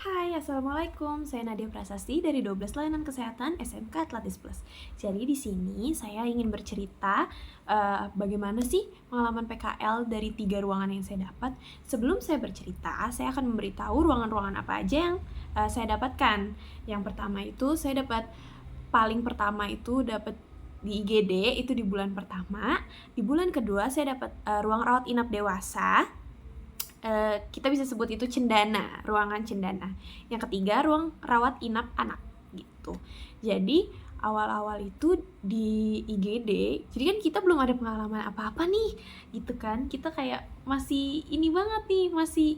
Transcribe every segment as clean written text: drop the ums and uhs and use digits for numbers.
Hai, Assalamualaikum. Saya Nadia Prasasti dari 12 Layanan Kesehatan SMK Atlantis Plus. Jadi di sini saya ingin bercerita bagaimana sih pengalaman PKL dari 3 ruangan yang saya dapat. Sebelum saya bercerita, saya akan memberitahu ruangan-ruangan apa aja yang saya dapatkan. Yang pertama itu saya dapat paling pertama itu dapat di IGD itu di bulan pertama. Di bulan kedua saya dapat ruang rawat inap dewasa. Kita bisa sebut itu cendana, ruangan cendana. Yang ketiga, ruang rawat inap anak gitu. Jadi awal-awal itu di IGD, jadi kan kita belum ada pengalaman apa-apa nih, gitu kan. Kita kayak masih ini banget nih, masih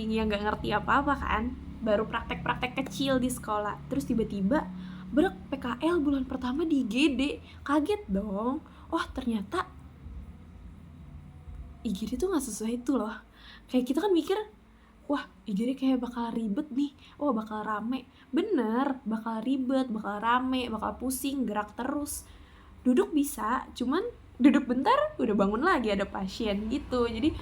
yang nggak ngerti apa-apa kan. Baru praktek-praktek kecil di sekolah. Terus tiba-tiba PKL bulan pertama di IGD, kaget dong. Oh ternyata IGD tuh gak sesuai itu loh. Kayak kita kan mikir, wah IGD kayak bakal ribet nih, wah bakal rame. Bener, bakal ribet, bakal rame, bakal pusing, gerak terus. Duduk bisa, cuman duduk bentar udah bangun lagi ada pasien gitu. Jadi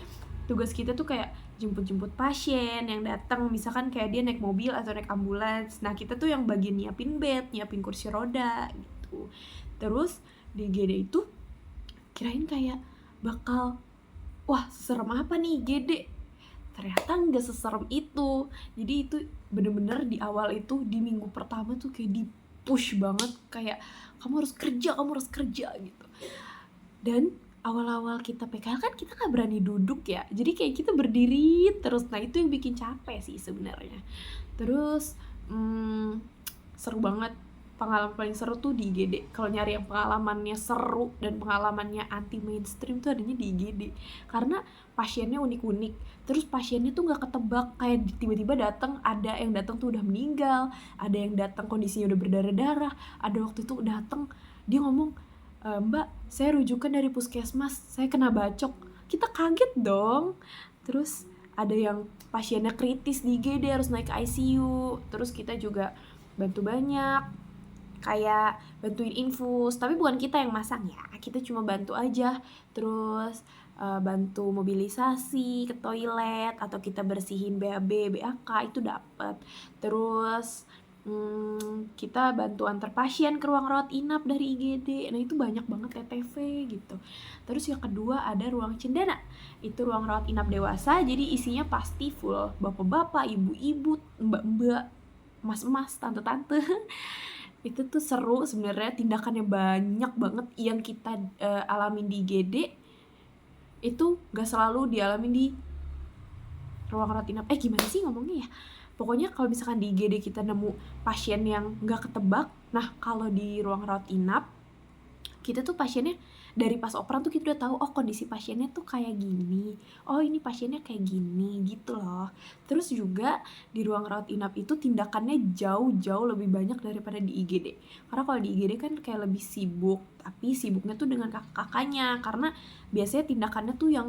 tugas kita tuh kayak jemput-jemput pasien yang datang, misalkan kayak dia naik mobil atau naik ambulans. Nah kita tuh yang bagian nyiapin bed, nyiapin kursi roda gitu. Terus di IGD itu kirain kayak bakal, wah serem apa nih GD, ternyata nggak seserem itu. Jadi itu bener-bener di awal itu di minggu pertama tuh kayak di push banget, kayak kamu harus kerja gitu. Dan awal-awal kita PKL kan kita nggak berani duduk ya, jadi kayak kita berdiri terus. Nah itu yang bikin capek sih sebenarnya. Terus seru banget. Pengalaman paling seru tuh di IGD. Kalau nyari yang pengalamannya seru dan pengalamannya anti mainstream tuh adanya di IGD. Karena pasiennya unik-unik. Terus pasiennya tuh nggak ketebak, kayak tiba-tiba datang, ada yang datang tuh udah meninggal, ada yang datang kondisinya udah berdarah-darah, ada waktu itu datang dia ngomong, Mbak, saya rujukan dari puskesmas, saya kena bacok. Kita kaget dong. Terus ada yang pasiennya kritis di IGD harus naik ke ICU. Terus kita juga bantu banyak, kayak bantuin infus, tapi bukan kita yang masang ya, kita cuma bantu aja. Terus bantu mobilisasi ke toilet, atau kita bersihin BAB, BAK itu dapat. Terus kita bantu antar pasien ke ruang rawat inap dari IGD. Nah itu banyak banget TTV gitu. Terus yang kedua ada ruang cendana, itu ruang rawat inap dewasa. Jadi isinya pasti full bapak-bapak, ibu-ibu, mbak-mbak, mas-mas, tante-tante. Itu tuh seru sebenarnya, tindakannya banyak banget yang kita alamin di IGD itu gak selalu dialamin di ruang rawat inap. Gimana sih ngomongnya ya, pokoknya kalau misalkan di IGD kita nemu pasien yang gak ketebak, nah kalau di ruang rawat inap kita tuh pasiennya dari pas operan tuh kita udah tahu, oh kondisi pasiennya tuh kayak gini, oh ini pasiennya kayak gini gitu loh. Terus juga di ruang rawat inap itu tindakannya jauh-jauh lebih banyak daripada di IGD. Karena kalau di IGD kan kayak lebih sibuk, tapi sibuknya tuh dengan kakak-kakaknya, karena biasanya tindakannya tuh yang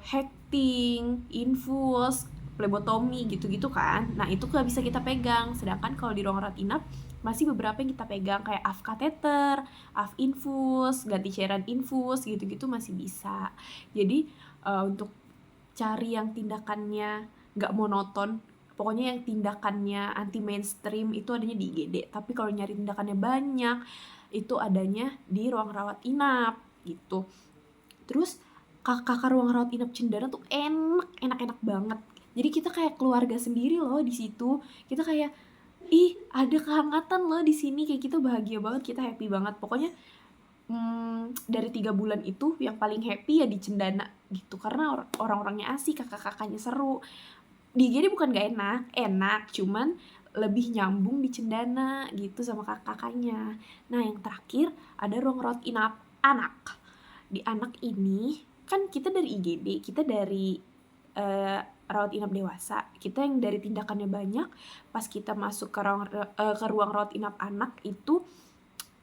hecting, infus, plebotomi gitu-gitu kan. Nah itu gak bisa kita pegang. Sedangkan kalau di ruang rawat inap masih beberapa yang kita pegang, kayak AF kateter, AF infus, ganti cairan infus gitu-gitu masih bisa. Jadi untuk cari yang tindakannya nggak monoton, pokoknya yang tindakannya anti mainstream itu adanya di IGD. Tapi kalau nyari tindakannya banyak itu adanya di ruang rawat inap gitu. Terus kakak ruang rawat inap cendana tuh enak banget. Jadi kita kayak keluarga sendiri loh di situ. Kita kayak, ih ada kehangatan loh di sini, kayak kita bahagia banget, kita happy banget. Pokoknya dari 3 bulan itu yang paling happy ya di cendana gitu, karena orang-orangnya asik, kakak-kakaknya seru. Di IGD bukan gak enak, cuman lebih nyambung di cendana gitu sama kakak-kakaknya. Nah yang terakhir ada ruang rawat inap anak. Di anak ini kan kita dari IGD, kita dari rawat inap dewasa, kita yang dari tindakannya banyak. Pas kita masuk ke ruang rawat inap anak itu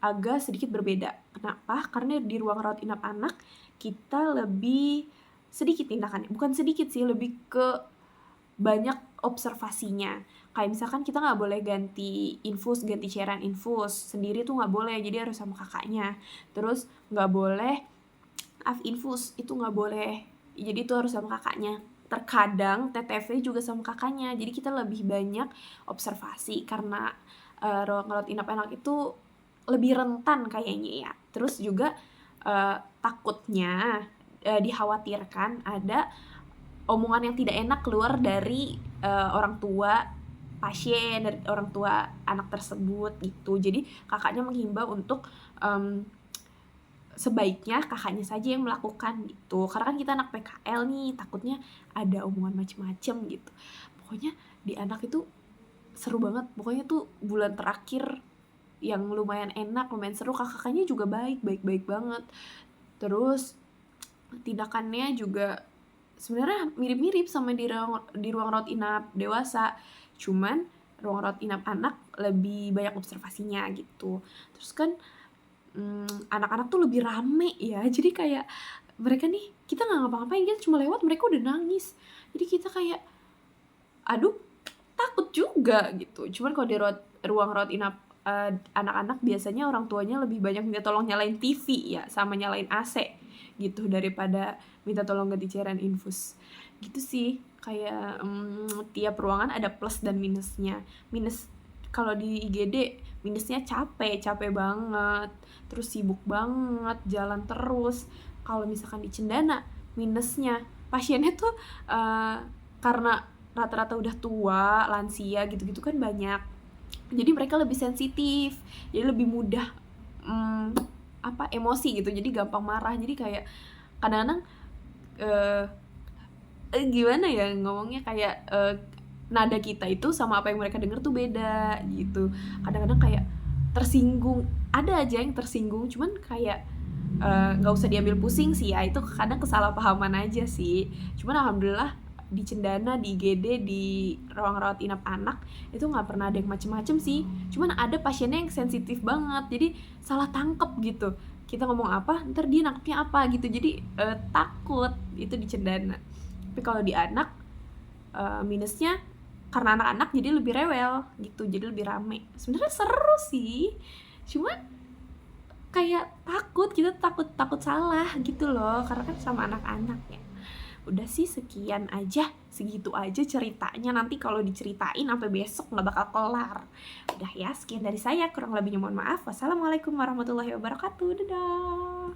agak sedikit berbeda. Kenapa? Karena di ruang rawat inap anak kita lebih sedikit tindakannya, bukan sedikit sih, lebih ke banyak observasinya. Kayak misalkan kita nggak boleh ganti infus, ganti cairan infus sendiri tuh nggak boleh, jadi harus sama kakaknya. Terus nggak boleh AF infus, itu nggak boleh, jadi itu harus sama kakaknya. terkadang TTV juga sama kakaknya, jadi kita lebih banyak observasi karena, ruang rawat inap anak itu lebih rentan kayaknya ya. Terus juga, takutnya, dikhawatirkan ada omongan yang tidak enak keluar dari, orang tua pasien, dari orang tua anak tersebut gitu. Jadi kakaknya menghimbau untuk, sebaiknya kakaknya saja yang melakukan gitu. Karena kan kita anak PKL nih, takutnya ada omongan macem-macem gitu. Pokoknya di anak itu seru banget, pokoknya tuh bulan terakhir yang lumayan enak, lumayan seru, kakak-kakaknya juga baik banget. Terus tindakannya juga sebenarnya mirip-mirip sama di ruang rawat inap dewasa, cuman ruang rawat inap anak lebih banyak observasinya gitu. Terus kan, anak-anak tuh lebih rame ya, jadi kayak mereka nih kita nggak ngapa-ngapain, kita cuma lewat mereka udah nangis. Jadi kita kayak, aduh takut juga gitu. Cuman kalau di ruang rawat inap, anak-anak biasanya orang tuanya lebih banyak minta tolong nyalain TV ya, sama nyalain AC gitu, daripada minta tolong ganti cairan infus. Gitu sih, kayak, tiap ruangan ada plus dan minusnya. Minus kalau di IGD minusnya capek banget, terus sibuk banget, jalan terus. Kalau misalkan di Cendana, minusnya pasiennya tuh, karena rata-rata udah tua, lansia gitu-gitu kan banyak. Jadi mereka lebih sensitif, jadi lebih mudah, emosi gitu, jadi gampang marah. Jadi kayak kadang-kadang, eee gimana ya ngomongnya, kayak, nada kita itu sama apa yang mereka denger tuh beda gitu. Kadang-kadang kayak tersinggung, ada aja yang tersinggung, cuman kayak, nggak usah diambil pusing sih ya, itu kadang kesalahpahaman aja sih. Cuman alhamdulillah di Cendana, di IGD, di ruang rawat inap anak, itu nggak pernah ada yang macem-macem sih. Cuman ada pasiennya yang sensitif banget, jadi salah tangkep gitu. Kita ngomong apa, entar dia nangkepnya apa gitu, jadi, takut, itu di Cendana. Tapi kalau di anak, minusnya karena anak-anak jadi lebih rewel gitu, jadi lebih rame. Sebenarnya seru sih, cuman kayak kita takut takut salah gitu loh, karena kan sama anak-anak ya. Udah sih sekian aja, segitu aja ceritanya, nanti kalau diceritain sampai besok nggak bakal kelar. Udah ya, sekian dari saya, kurang lebihnya mohon maaf. Wassalamualaikum warahmatullahi wabarakatuh, dadah.